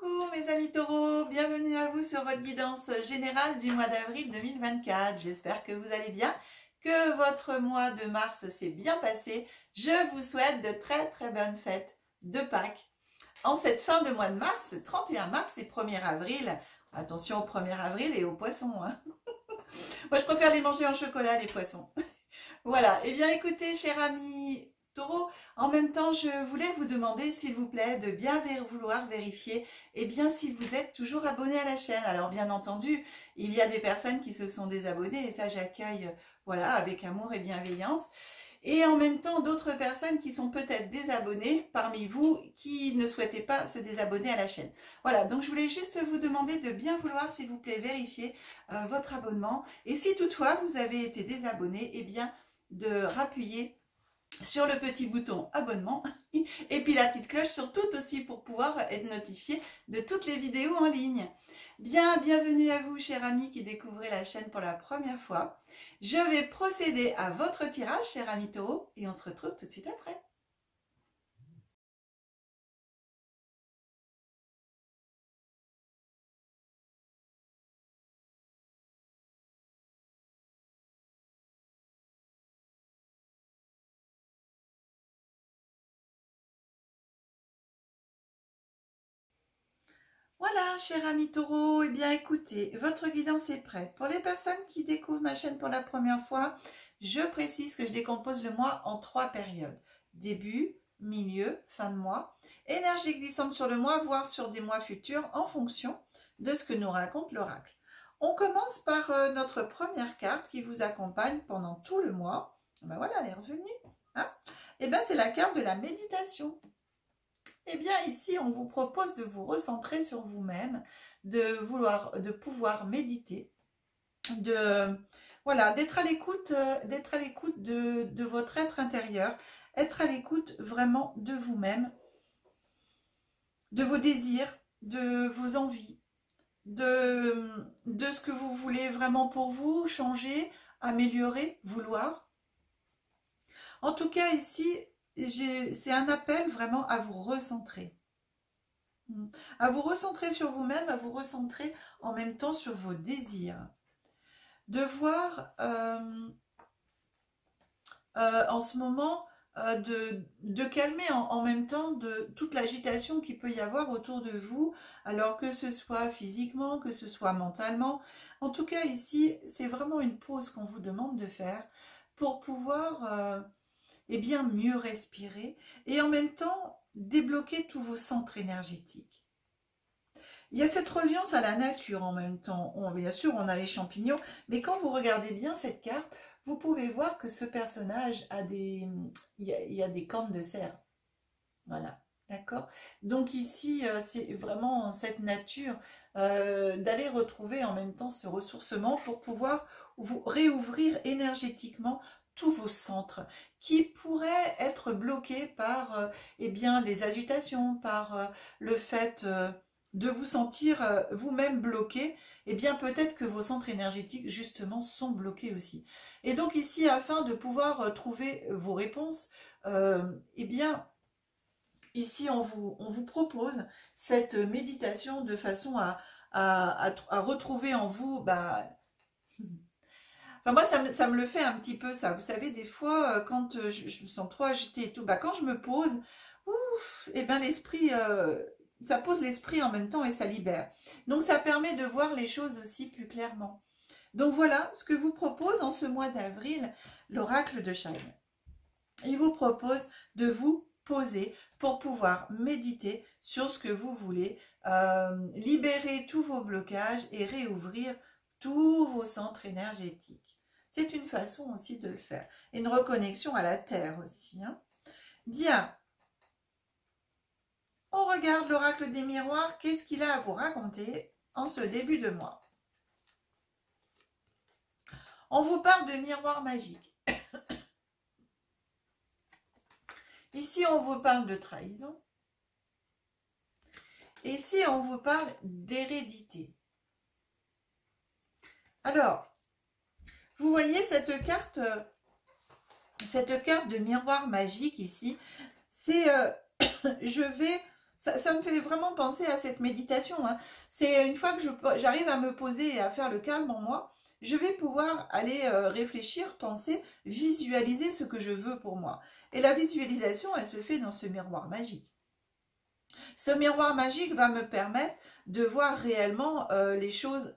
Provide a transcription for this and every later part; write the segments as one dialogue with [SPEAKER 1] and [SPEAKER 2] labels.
[SPEAKER 1] Coucou mes amis taureaux, bienvenue à vous sur votre guidance générale du mois d'avril 2024. J'espère que vous allez bien, que votre mois de mars s'est bien passé. Je vous souhaite de très bonnes fêtes de Pâques. En cette fin de mois de mars, 31 mars et 1er avril, attention au 1er avril et aux poissons. Hein. Moi je préfère les manger en chocolat les poissons. Voilà, et bien écoutez chers amis Taureau, en même temps, je voulais vous demander, s'il vous plaît, de bien vouloir vérifier, si vous êtes toujours abonné à la chaîne. Alors, bien entendu, il y a des personnes qui se sont désabonnées, et ça, j'accueille, voilà, avec amour et bienveillance. Et en même temps, d'autres personnes qui sont peut-être désabonnées parmi vous, qui ne souhaitaient pas se désabonner à la chaîne. Voilà, donc je voulais juste vous demander de bien vouloir, s'il vous plaît, vérifier votre abonnement. Et si toutefois, vous avez été désabonné, eh bien, de rappuyer sur le petit bouton abonnement et puis la petite cloche sur tout aussi pour pouvoir être notifié de toutes les vidéos en ligne. Bienvenue à vous chers amis qui découvrez la chaîne pour la première fois. Je vais procéder à votre tirage chers amis taureaux et on se retrouve tout de suite après. Voilà, chers amis taureaux, écoutez, votre guidance est prête. Pour les personnes qui découvrent ma chaîne pour la première fois, je précise que je décompose le mois en 3 périodes. Début, milieu, fin de mois. Énergie glissante sur le mois, voire sur des mois futurs en fonction de ce que nous raconte l'oracle. On commence par notre première carte qui vous accompagne pendant tout le mois. Ben voilà, elle est revenue. Hein, c'est la carte de la méditation. Ici, on vous propose de vous recentrer sur vous-même, de pouvoir méditer, d'être à l'écoute de votre être intérieur, être à l'écoute vraiment de vous-même, de vos désirs, de vos envies, de ce que vous voulez vraiment pour vous, changer, améliorer, vouloir. En tout cas, ici, c'est un appel vraiment à vous recentrer. À vous recentrer sur vous-même, à vous recentrer en même temps sur vos désirs. De voir en ce moment, de calmer en même temps de toute l'agitation qu'il peut y avoir autour de vous, alors que ce soit physiquement, que ce soit mentalement. En tout cas, ici, c'est vraiment une pause qu'on vous demande de faire pour pouvoir mieux respirer et en même temps débloquer tous vos centres énergétiques. Il y a cette reliance à la nature en même temps. Bien sûr, on a les champignons, mais quand vous regardez bien cette carte, vous pouvez voir que ce personnage a il y a des cornes de cerf. Voilà, d'accord. Donc ici, c'est vraiment cette nature d'aller retrouver en même temps ce ressourcement pour pouvoir vous réouvrir énergétiquement tous vos centres qui pourraient être bloqués par les agitations, par le fait de vous sentir vous-même bloqué. Peut-être que vos centres énergétiques justement sont bloqués aussi. Et donc ici, afin de pouvoir trouver vos réponses, ici on vous propose cette méditation de façon à retrouver en vous Enfin, moi, ça me le fait un petit peu, ça. Vous savez, des fois, quand je me sens trop agitée et tout, quand je me pose, ouf, l'esprit, ça pose l'esprit en même temps et ça libère. Donc, ça permet de voir les choses aussi plus clairement. Donc, voilà ce que vous propose en ce mois d'avril, l'oracle de Shine. Il vous propose de vous poser pour pouvoir méditer sur ce que vous voulez, libérer tous vos blocages et réouvrir tous vos centres énergétiques. C'est une façon aussi de le faire. Et une reconnexion à la terre aussi. Hein. Bien. On regarde l'oracle des miroirs. Qu'est-ce qu'il a à vous raconter en ce début de mois? On vous parle de miroir magique. Ici, on vous parle de trahison. Ici, on vous parle d'hérédité. Alors, vous voyez cette carte de miroir magique ici, c'est Ça me fait vraiment penser à cette méditation, hein. C'est une fois que j'arrive à me poser et à faire le calme en moi, je vais pouvoir aller réfléchir, penser, visualiser ce que je veux pour moi. Et la visualisation, elle se fait dans ce miroir magique. Ce miroir magique va me permettre de voir réellement les choses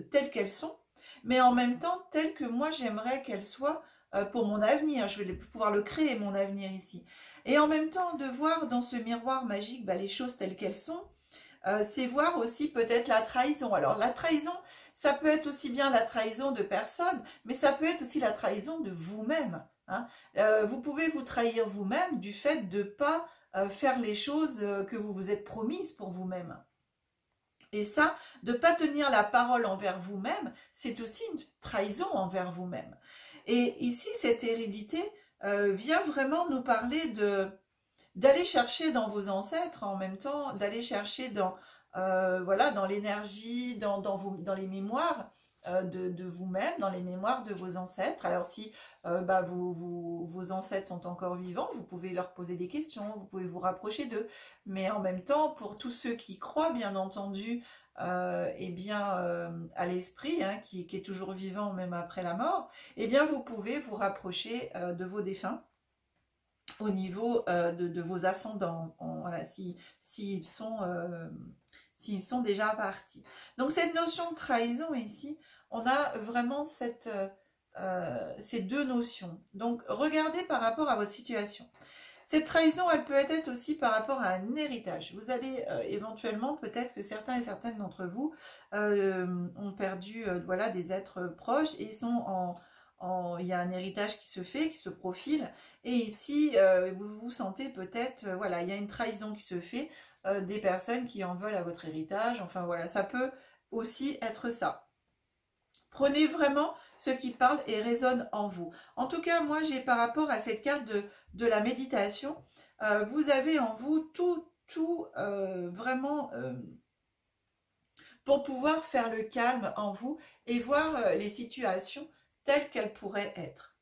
[SPEAKER 1] telles qu'elles sont, mais en même temps telles que moi j'aimerais qu'elles soient pour mon avenir. Je vais pouvoir le créer, mon avenir ici. Et en même temps de voir dans ce miroir magique les choses telles qu'elles sont, c'est voir aussi peut-être la trahison. Alors la trahison, ça peut être aussi bien la trahison de personnes, mais ça peut être aussi la trahison de vous-même, hein. Vous pouvez vous trahir vous-même du fait de ne pas faire les choses que vous vous êtes promises pour vous-même. Et ça, de ne pas tenir la parole envers vous-même, c'est aussi une trahison envers vous-même. Et ici, cette hérédité vient vraiment nous parler d'aller chercher dans vos ancêtres, en même temps, d'aller chercher voilà, dans l'énergie, dans les mémoires de vous-même, dans les mémoires de vos ancêtres. Alors si vos ancêtres sont encore vivants, vous pouvez leur poser des questions, vous pouvez vous rapprocher d'eux. Mais en même temps, pour tous ceux qui croient, bien entendu, à l'esprit, hein, qui est toujours vivant même après la mort, eh bien vous pouvez vous rapprocher de vos défunts au niveau de vos ascendants, voilà, s'ils sont déjà partis. Donc cette notion de trahison ici, on a vraiment ces deux notions. Donc regardez par rapport à votre situation. Cette trahison, elle peut être aussi par rapport à un héritage. Vous allez éventuellement, peut-être que certains et certaines d'entre vous ont perdu voilà, des êtres proches et sont il y a un héritage qui se fait, qui se profile. Et ici, vous vous sentez peut-être, voilà, il y a une trahison qui se fait, des personnes qui en veulent à votre héritage. Enfin voilà, ça peut aussi être ça. Prenez vraiment ce qui parle et résonne en vous. En tout cas, moi, j'ai par rapport à cette carte de la méditation, vous avez en vous tout vraiment pour pouvoir faire le calme en vous et voir les situations telles qu'elles pourraient être.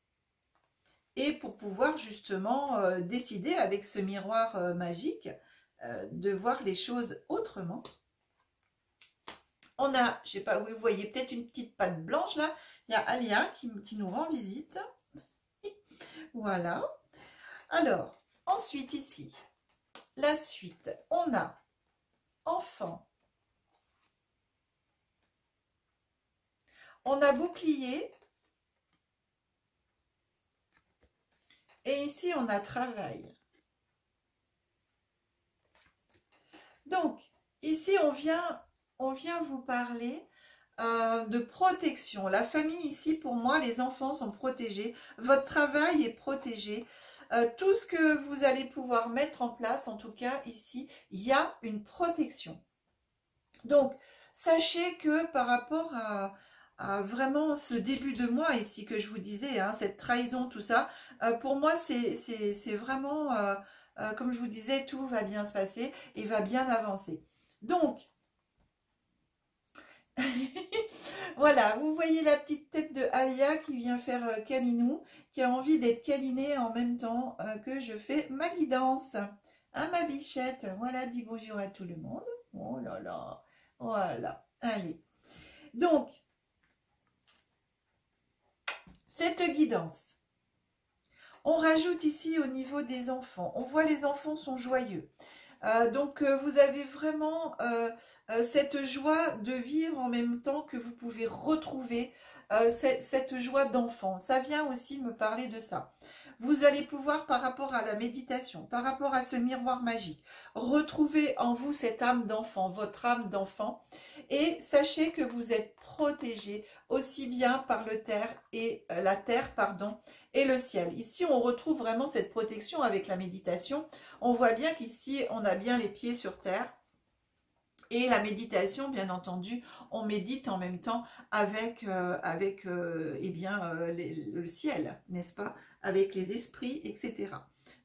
[SPEAKER 1] Et pour pouvoir justement décider avec ce miroir magique de voir les choses autrement. On a, je sais pas, vous voyez peut-être une petite patte blanche là. Il y a Alia qui nous rend visite. Voilà. Alors, ensuite ici, la suite. On a enfant. On a bouclier. Et ici, on a travail. Donc, ici, on vient vous parler de protection. La famille ici, pour moi, les enfants sont protégés. Votre travail est protégé. Tout ce que vous allez pouvoir mettre en place, en tout cas ici, il y a une protection. Donc, sachez que par rapport à vraiment ce début de mois ici que je vous disais, hein, cette trahison, tout ça, pour moi, c'est vraiment, comme je vous disais, tout va bien se passer et va bien avancer. Donc, voilà, vous voyez la petite tête de Alia qui vient faire câlinou, qui a envie d'être câlinée en même temps que je fais ma guidance. Hein, ma bichette, voilà, dis bonjour à tout le monde. Oh là là, voilà, allez. Donc, cette guidance, on rajoute ici au niveau des enfants. On voit les enfants sont joyeux. Donc vous avez vraiment cette joie de vivre en même temps que vous pouvez retrouver cette joie d'enfant. Ça vient aussi me parler de ça. Vous allez pouvoir, par rapport à la méditation, par rapport à ce miroir magique, retrouver en vous cette âme d'enfant, votre âme d'enfant. Et sachez que vous êtes protégé aussi bien par la terre et le ciel. Ici, on retrouve vraiment cette protection avec la méditation. On voit bien qu'ici, on a bien les pieds sur terre. Et la méditation, bien entendu, on médite en même temps avec le ciel, n'est-ce pas? Avec les esprits, etc.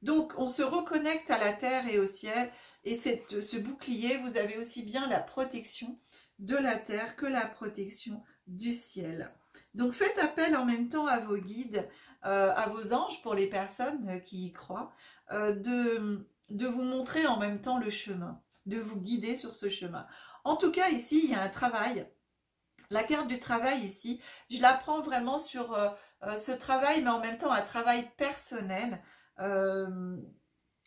[SPEAKER 1] Donc, on se reconnecte à la terre et au ciel. Et ce bouclier, vous avez aussi bien la protection de la terre que la protection du ciel. Donc, faites appel en même temps à vos guides, à vos anges pour les personnes qui y croient, de de vous montrer en même temps le chemin, de vous guider sur ce chemin. En tout cas, ici, il y a un travail. La carte du travail ici, je la prends vraiment sur ce travail, mais en même temps un travail personnel,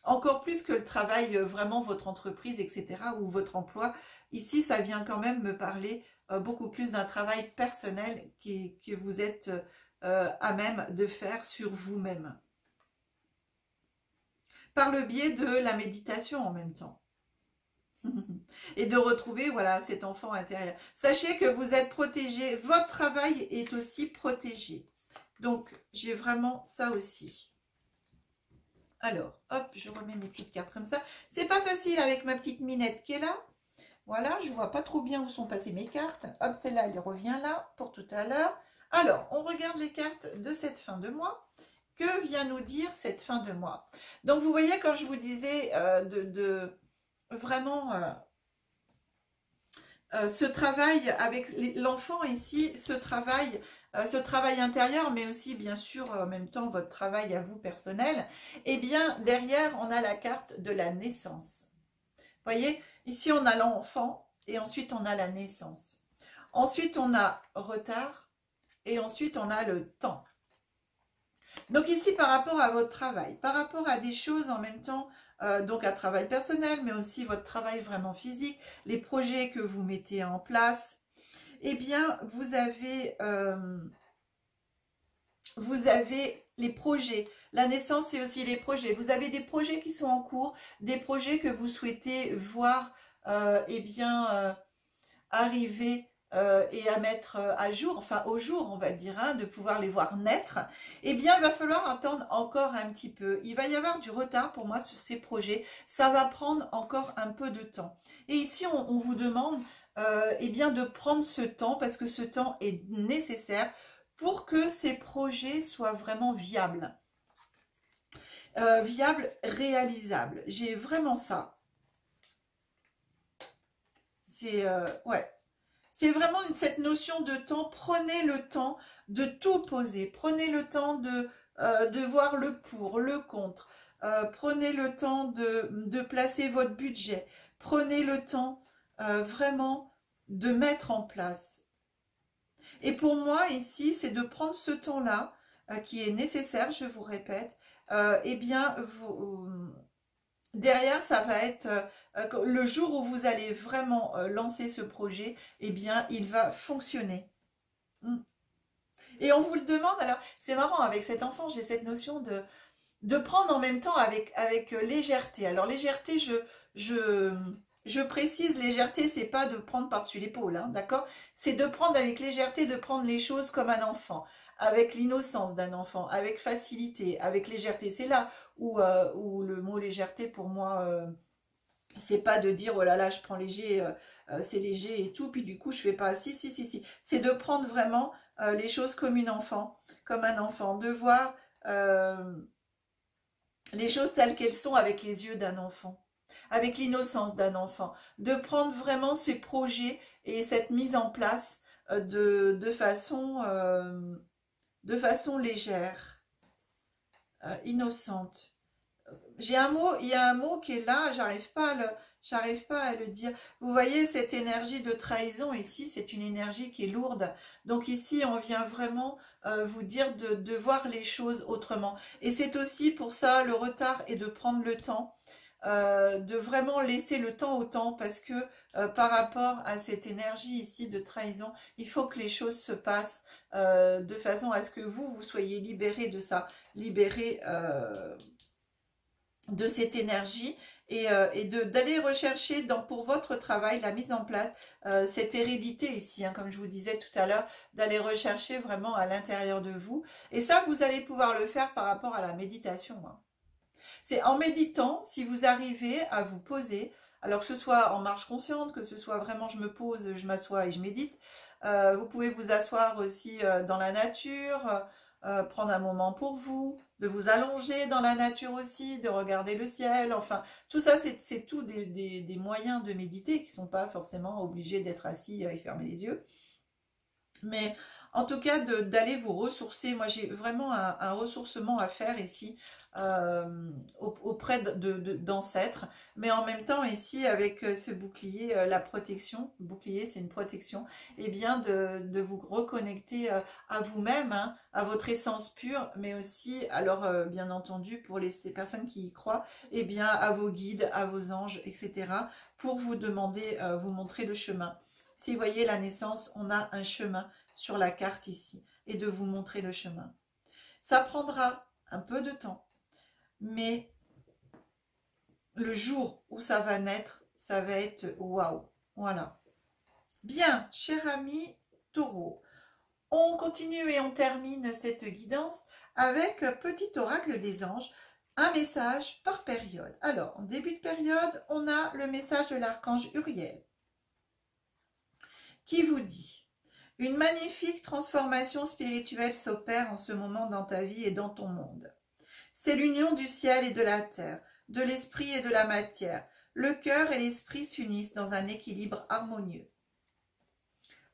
[SPEAKER 1] encore plus que le travail, vraiment votre entreprise, etc., ou votre emploi. Ici, ça vient quand même me parler beaucoup plus d'un travail personnel que vous êtes à même de faire sur vous-même. Par le biais de la méditation en même temps. Et de retrouver, voilà, cet enfant intérieur. Sachez que vous êtes protégé, votre travail est aussi protégé. Donc, j'ai vraiment ça aussi. Alors, hop, je remets mes petites cartes comme ça. C'est pas facile avec ma petite minette qui est là. Voilà, je vois pas trop bien où sont passées mes cartes. Hop, celle-là, elle revient là pour tout à l'heure. Alors, on regarde les cartes de cette fin de mois. Que vient nous dire cette fin de mois? Donc, vous voyez, quand je vous disais vraiment ce travail avec l'enfant ici, ce travail intérieur, mais aussi bien sûr en même temps votre travail à vous personnel, et bien derrière on a la carte de la naissance. Vous voyez, ici on a l'enfant et ensuite on a la naissance. Ensuite on a retard et ensuite on a le temps. Donc ici, par rapport à votre travail, par rapport à des choses en même temps, donc à travail personnel, mais aussi votre travail vraiment physique, les projets que vous mettez en place, eh bien, vous avez les projets. La naissance, c'est aussi les projets. Vous avez des projets qui sont en cours, des projets que vous souhaitez voir, eh bien, arriver et à mettre à jour, enfin au jour on va dire, hein, de pouvoir les voir naître, eh bien il va falloir attendre encore un petit peu. Il va y avoir du retard pour moi sur ces projets, ça va prendre encore un peu de temps. Et ici on vous demande eh bien de prendre ce temps parce que ce temps est nécessaire pour que ces projets soient vraiment viables. Viables, réalisables. J'ai vraiment ça. C'est ouais. C'est vraiment cette notion de temps. Prenez le temps de tout poser. Prenez le temps de voir le pour, le contre. Prenez le temps de placer votre budget. Prenez le temps vraiment de mettre en place. Et pour moi, ici, c'est de prendre ce temps-là qui est nécessaire, je vous répète. Eh bien, derrière, ça va être le jour où vous allez vraiment lancer ce projet, eh bien, il va fonctionner. Et on vous le demande, alors, c'est marrant, avec cet enfant, j'ai cette notion de prendre en même temps avec légèreté. Alors, légèreté, je précise, légèreté, c'est pas de prendre par-dessus l'épaule, hein, d'accord? C'est de prendre avec légèreté, de prendre les choses comme un enfant, avec l'innocence d'un enfant, avec facilité, avec légèreté. C'est là où le mot légèreté, pour moi, c'est pas de dire, oh là là, je prends léger, c'est léger et tout, puis du coup, je fais pas, si. C'est de prendre vraiment les choses comme un enfant, de voir les choses telles qu'elles sont avec les yeux d'un enfant, avec l'innocence d'un enfant, de prendre vraiment ces projets et cette mise en place de façon légère, innocente. J'ai un mot, il y a un mot qui est là, j'arrive pas à le dire. Vous voyez cette énergie de trahison ici, c'est une énergie qui est lourde. Donc ici, on vient vraiment vous dire de voir les choses autrement. Et c'est aussi pour ça le retard et de prendre le temps, de vraiment laisser le temps au temps, parce que par rapport à cette énergie ici de trahison, il faut que les choses se passent de façon à ce que vous soyez libérés de ça, libérés de cette énergie et d'aller rechercher pour votre travail la mise en place, cette hérédité ici, hein, comme je vous disais tout à l'heure, d'aller rechercher vraiment à l'intérieur de vous. Et ça, vous allez pouvoir le faire par rapport à la méditation. Hein. C'est en méditant, si vous arrivez à vous poser, alors que ce soit en marche consciente, que ce soit vraiment je me pose, je m'assois et je médite, vous pouvez vous asseoir aussi dans la nature, prendre un moment pour vous, de vous allonger dans la nature aussi, de regarder le ciel, enfin, tout ça, c'est tout des moyens de méditer qui ne sont pas forcément obligés d'être assis et fermer les yeux. Mais En tout cas, d'aller vous ressourcer. Moi, j'ai vraiment un ressourcement à faire ici auprès d'ancêtres. Mais en même temps, ici, avec ce bouclier, la protection, le bouclier, c'est une protection, et bien de vous reconnecter à vous-même, hein, à votre essence pure, mais aussi, alors bien entendu, pour ces personnes qui y croient, et bien à vos guides, à vos anges, etc., pour vous demander, vous montrer le chemin. Si vous voyez la naissance, on a un chemin sur la carte ici, et de vous montrer le chemin. Ça prendra un peu de temps, mais le jour où ça va naître, ça va être waouh. Voilà. Bien, cher ami Taureau, on continue et on termine cette guidance avec petit oracle des anges, un message par période. Alors, en début de période, on a le message de l'archange Uriel qui vous dit: une magnifique transformation spirituelle s'opère en ce moment dans ta vie et dans ton monde. C'est l'union du ciel et de la terre, de l'esprit et de la matière. Le cœur et l'esprit s'unissent dans un équilibre harmonieux.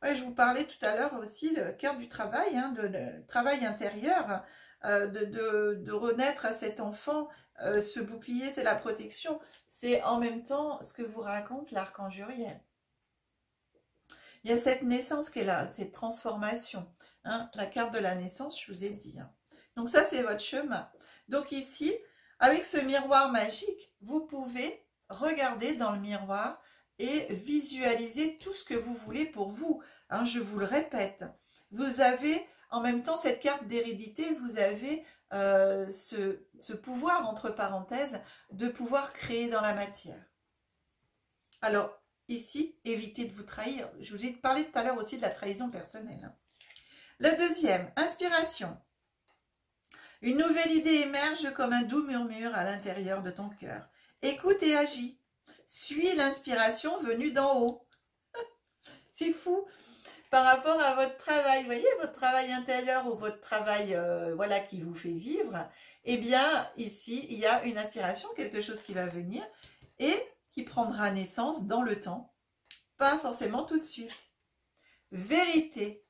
[SPEAKER 1] Ouais, je vous parlais tout à l'heure aussi, le cœur du travail, hein, de travail intérieur, de renaître à cet enfant. Ce bouclier, c'est la protection. C'est en même temps ce que vous raconte l'archange Uriel. Il y a cette naissance qui est là, cette transformation. Hein, la carte de la naissance, je vous ai dit. Hein. Donc ça, c'est votre chemin. Donc ici, avec ce miroir magique, vous pouvez regarder dans le miroir et visualiser tout ce que vous voulez pour vous. Hein, je vous le répète. Vous avez, en même temps, cette carte d'hérédité, vous avez ce pouvoir, entre parenthèses, de pouvoir créer dans la matière. Alors, ici, évitez de vous trahir. Je vous ai parlé tout à l'heure aussi de la trahison personnelle. Hein. La deuxième, inspiration. Une nouvelle idée émerge comme un doux murmure à l'intérieur de ton cœur. Écoute et agis. Suis l'inspiration venue d'en haut. C'est fou. Par rapport à votre travail, vous voyez, votre travail intérieur ou votre travail voilà, qui vous fait vivre, eh bien, ici, il y a une inspiration, quelque chose qui va venir et qui prendra naissance dans le temps, pas forcément tout de suite. Vérité.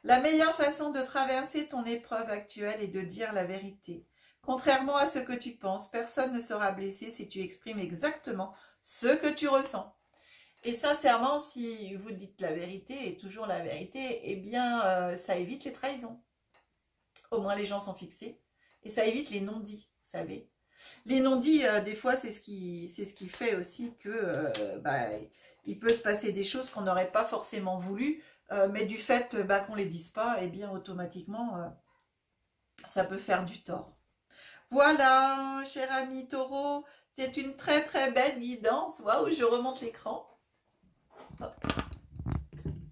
[SPEAKER 1] La meilleure façon de traverser ton épreuve actuelle est de dire la vérité. Contrairement à ce que tu penses, personne ne sera blessé si tu exprimes exactement ce que tu ressens. Et sincèrement, si vous dites la vérité et toujours la vérité, eh bien, ça évite les trahisons. Au moins, les gens sont fixés. Et ça évite les non-dits, vous savez. Les non-dits, des fois, c'est ce qui fait aussi que il peut se passer des choses qu'on n'aurait pas forcément voulu, mais du fait qu'on ne les dise pas, eh bien, automatiquement, ça peut faire du tort. Voilà, cher ami Taureau, c'est une très très belle guidance. Waouh, je remonte l'écran.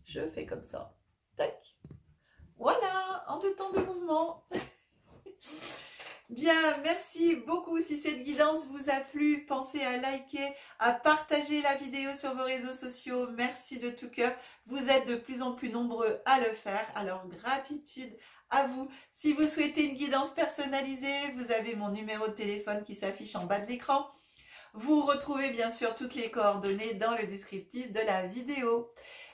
[SPEAKER 1] Je fais comme ça. Tac. Voilà, en 2 temps de mouvement. Bien, merci beaucoup. Si cette guidance vous a plu, pensez à liker, à partager la vidéo sur vos réseaux sociaux. Merci de tout cœur. Vous êtes de plus en plus nombreux à le faire. Alors, gratitude à vous. Si vous souhaitez une guidance personnalisée, vous avez mon numéro de téléphone qui s'affiche en bas de l'écran. Vous retrouvez bien sûr toutes les coordonnées dans le descriptif de la vidéo.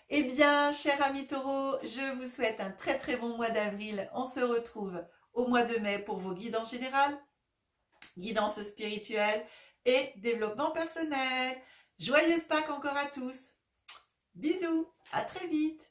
[SPEAKER 1] Eh bien, cher ami Taureau, je vous souhaite un très très bon mois d'avril. On se retrouve au mois de mai pour vos guidances générales, guidance spirituelle et développement personnel. Joyeuse Pâques encore à tous. Bisous, à très vite.